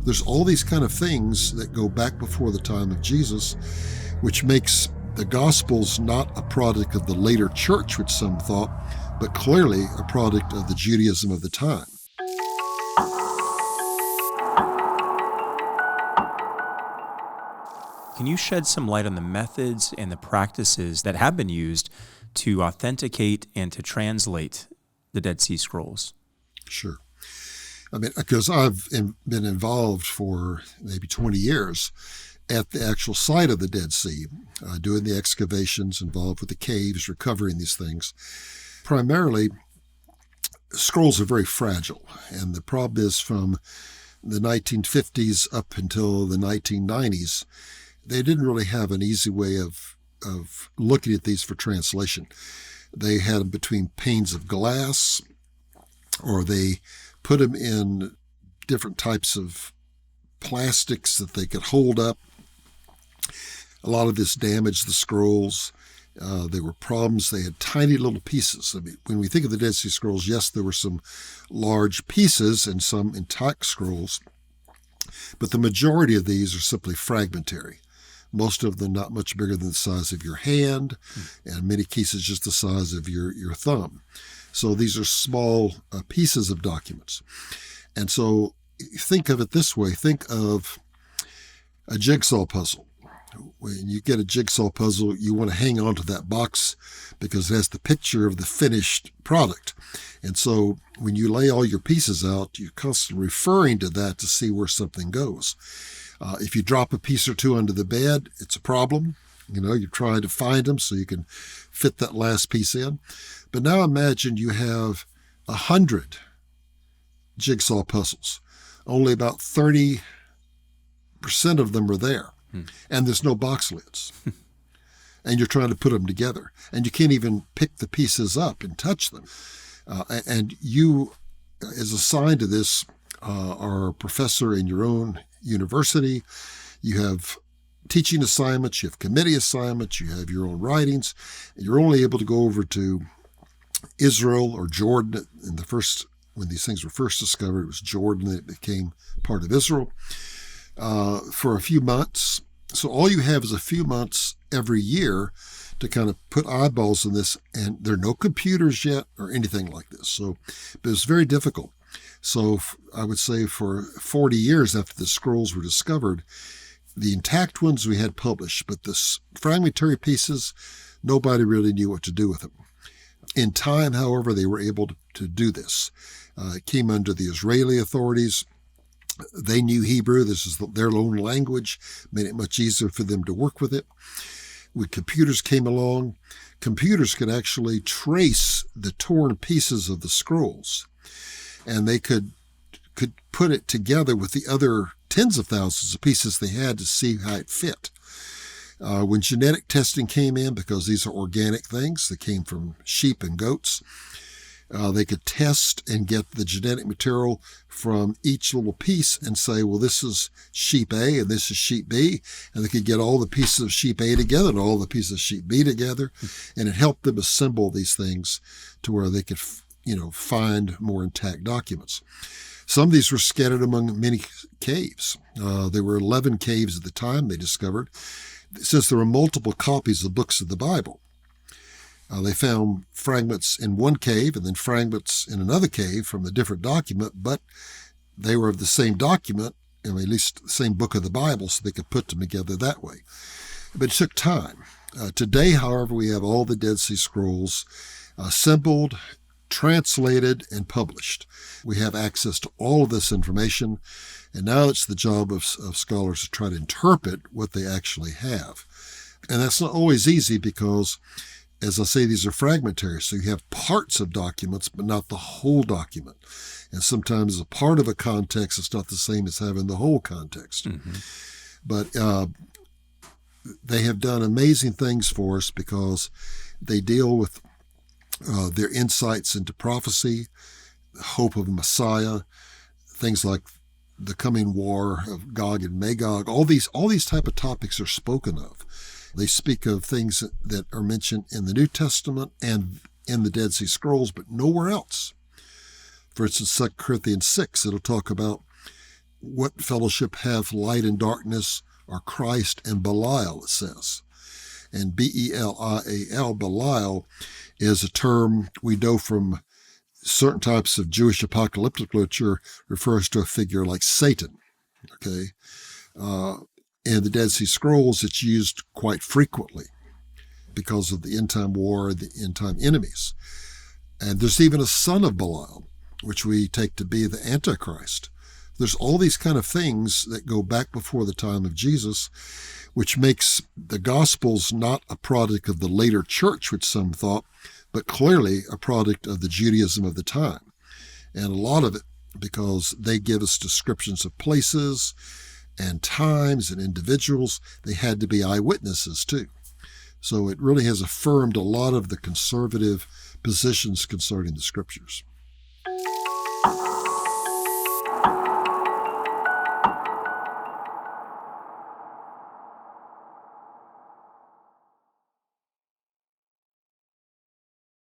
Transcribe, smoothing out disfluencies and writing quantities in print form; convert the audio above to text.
There's all these kind of things that go back before the time of Jesus, which makes the Gospels not a product of the later church, which some thought, but clearly a product of the Judaism of the time. Can you shed some light on the methods and the practices that have been used to authenticate and to translate the Dead Sea Scrolls? Sure. I mean, because I've been involved for maybe 20 years at the actual site of the Dead Sea, doing the excavations, involved with the caves, recovering these things. Primarily, scrolls are very fragile, and the problem is from the 1950s up until the 1990s, they didn't really have an easy way of looking at these for translation. They had them between panes of glass, or they put them in different types of plastics that they could hold up. A lot of this damaged the scrolls. There were problems. They had tiny little pieces. I mean, when we think of the Dead Sea Scrolls, yes, there were some large pieces and some intact scrolls, but the majority of these are simply fragmentary. Most of them not much bigger than the size of your hand, and in many cases just the size of your thumb. So these are small pieces of documents. And so think of it this way. Think of a jigsaw puzzle. When you get a jigsaw puzzle, you want to hang on to that box because it has the picture of the finished product. And so when you lay all your pieces out, you're constantly referring to that to see where something goes. If you drop a piece or two under the bed, it's a problem. You know, you're trying to find them so you can fit that last piece in. But now imagine you have 100 jigsaw puzzles. Only about 30% of them are there. And there's no box lids. And you're trying to put them together. And you can't even pick the pieces up and touch them. And you, as assigned to this, are a professor in your own university. You have teaching assignments, you have committee assignments, you have your own writings. You're only able to go over to Israel or Jordan. When these things were first discovered, it was Jordan that became part of Israel for a few months. So all you have is a few months every year to kind of put eyeballs on this, and there are no computers yet or anything like this. So but it's very difficult. So I would say for 40 years after the scrolls were discovered, the intact ones we had published, but the fragmentary pieces, nobody really knew what to do with them. In time, however, they were able to do this. It came under the Israeli authorities. They knew Hebrew. This is their own language, made it much easier for them to work with it. When computers came along, computers could actually trace the torn pieces of the scrolls, and they could put it together with the other tens of thousands of pieces they had to see how it fit. When genetic testing came in, because these are organic things, they came from sheep and goats, they could test and get the genetic material from each little piece and say, well, this is sheep A and this is sheep B. And they could get all the pieces of sheep A together and all the pieces of sheep B together. And it helped them assemble these things to where they could, find more intact documents. Some of these were scattered among many caves. There were 11 caves at the time they discovered. Since there were multiple copies of books of the Bible, they found fragments in one cave and then fragments in another cave from a different document, but they were of the same document, at least the same book of the Bible, so they could put them together that way. But it took time. Today, however, we have all the Dead Sea Scrolls assembled, translated, and published. We have access to all of this information, and now it's the job of scholars to try to interpret what they actually have. And that's not always easy because, as I say, these are fragmentary, so you have parts of documents, but not the whole document. And sometimes a part of a context is not the same as having the whole context. Mm-hmm. But they have done amazing things for us because they deal with their insights into prophecy, the hope of the Messiah, things like the coming war of Gog and Magog. All these type of topics are spoken of. They speak of things that are mentioned in the New Testament and in the Dead Sea Scrolls, but nowhere else. For instance, 2 Corinthians 6, it'll talk about what fellowship have light and darkness, or Christ and Belial, it says. And Belial, Belial, is a term we know from certain types of Jewish apocalyptic literature, refers to a figure like Satan. Okay, in the Dead Sea Scrolls, it's used quite frequently because of the end-time war, the end-time enemies. And there's even a son of Belial, which we take to be the Antichrist. There's all these kind of things that go back before the time of Jesus, which makes the Gospels not a product of the later church, which some thought, but clearly a product of the Judaism of the time. And a lot of it because they give us descriptions of places and times and individuals. They had to be eyewitnesses too. So it really has affirmed a lot of the conservative positions concerning the Scriptures.